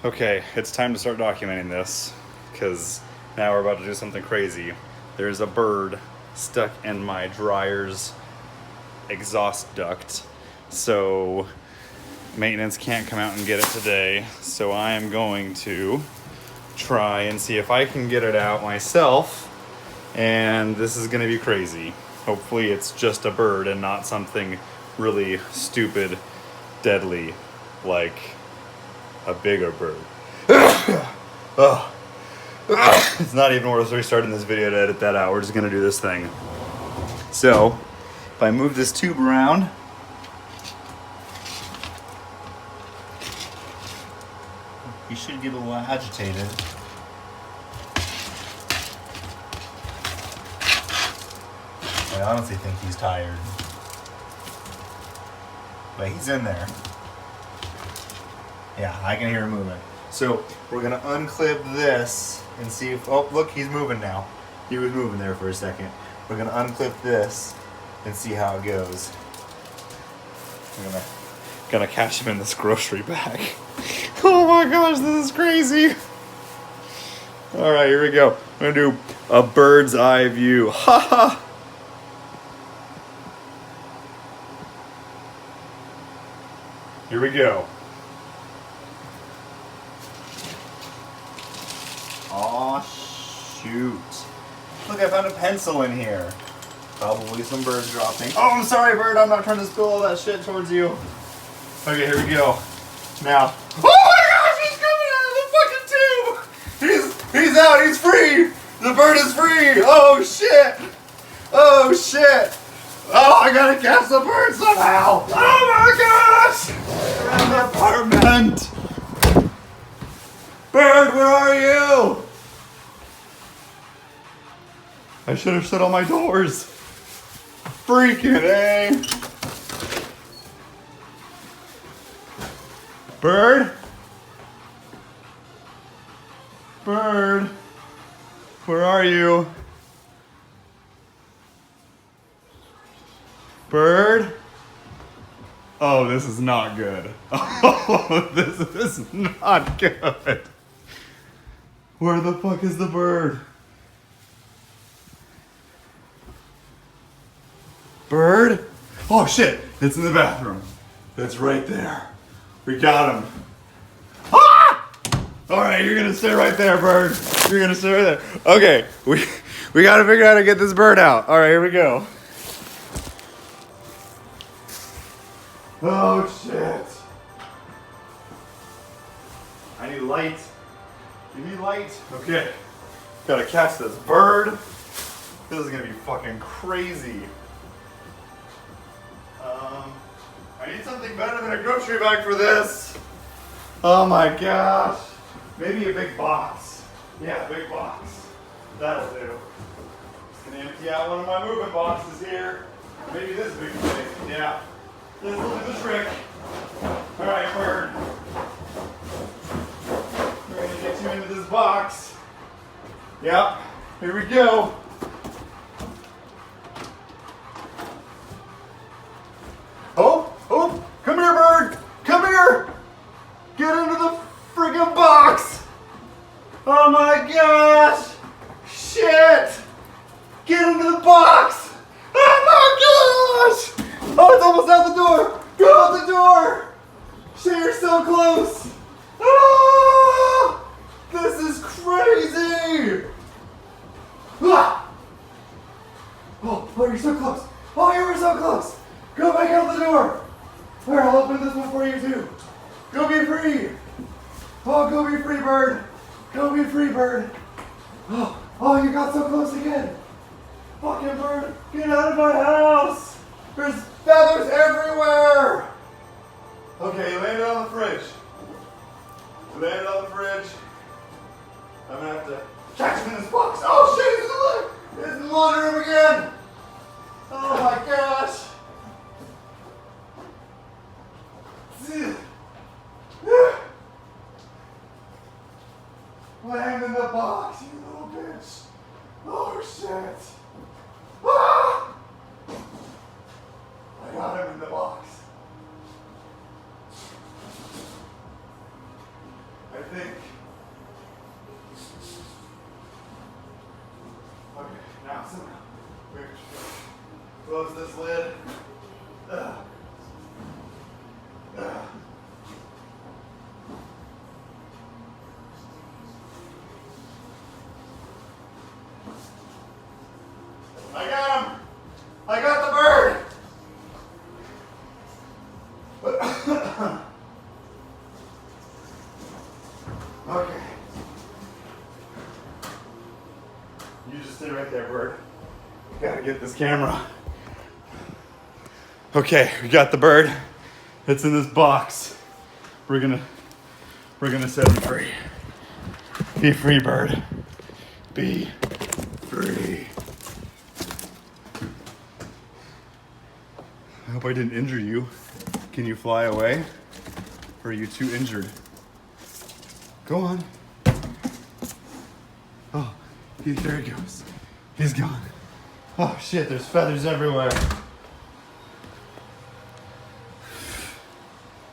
Okay, it's time to start documenting this because now we're about to do something crazy. There's a bird stuck in my dryer's exhaust duct, so maintenance can't come out and get it today. So I am going to try and see if I can get it out myself, and this is going to be crazy. Hopefully it's just a bird and not something really stupid, deadly, like a bigger bird. Oh. It's not even worth restarting this video to edit that out. We're just gonna do this thing. So, if I move this tube around, he should get a little agitated. I honestly think he's tired. But he's in there. Yeah, I can hear him moving. So we're gonna unclip this and see if, oh look, he's moving now. He was moving there for a second. We're gonna unclip this and see how it goes. I'm gonna catch him in this grocery bag. Oh my gosh, this is crazy. All right, here we go. I'm gonna do a bird's eye view. Ha ha. Here we go. Aw, shoot. Look, I found a pencil in here. Probably some bird dropping. Oh, I'm sorry, bird. I'm not trying to spill all that shit towards you. Okay, here we go. Now. Oh my gosh, he's coming out of the fucking tube! He's out. He's free. The bird is free. Oh, shit. Oh, shit. Oh, I gotta catch the bird somehow. Oh my gosh. Around the apartment. Bird, where are you? I should have shut all my doors. Freaking A. Bird? Bird? Where are you? Bird? Oh, this is not good. Oh, this is not good. Where the fuck is the bird? Bird? Oh shit, it's in the bathroom. It's right there. We got him. Ah! Alright, you're gonna stay right there, bird. You're gonna stay right there. Okay, we gotta figure out how to get this bird out. Alright, here we go. Oh shit. I need light. Give me light. Okay. Gotta catch this bird. This is gonna be fucking crazy. I need something better than a grocery bag for this. Oh my gosh. Maybe a big box. Yeah, big box. That'll do. Just gonna empty out one of my moving boxes here. Maybe this big thing. Yeah. This will do the trick. Alright, bird. We're gonna get you into this box. Yep. Here we go. Oh, oh, come here, bird. Come here. Get into the friggin' box. Oh my gosh. Shit. Get into the box. Oh my gosh. Oh, it's almost out the door. Go out the door. Shit, you're so close. Oh, this is crazy. Ah. Oh, you're so close. Oh, you were so close. Go back out the door. Here, I'll open this one for you too. Go be free. Oh, go be free, bird. Go be free, bird. Oh, you got so close again. Fucking bird, get out of my house. There's feathers everywhere. Okay, you landed on the fridge. You landed on the fridge. I'm gonna have to catch him in this box. Oh shit, he's in the laundry room again. Oh my gosh. Land in the box, you little bitch. Oh shit. Ah! I got him in the box. I think. Okay, now somehow we have to close this lid. I got him! I got the bird! Okay. You just stay right there, bird. Gotta get this camera. Okay, we got the bird. It's in this box. We're gonna set him free. Be free, bird. Be free. I hope I didn't injure you. Can you fly away? Or are you too injured? Go on. Oh, there he goes. He's gone. Oh shit, there's feathers everywhere.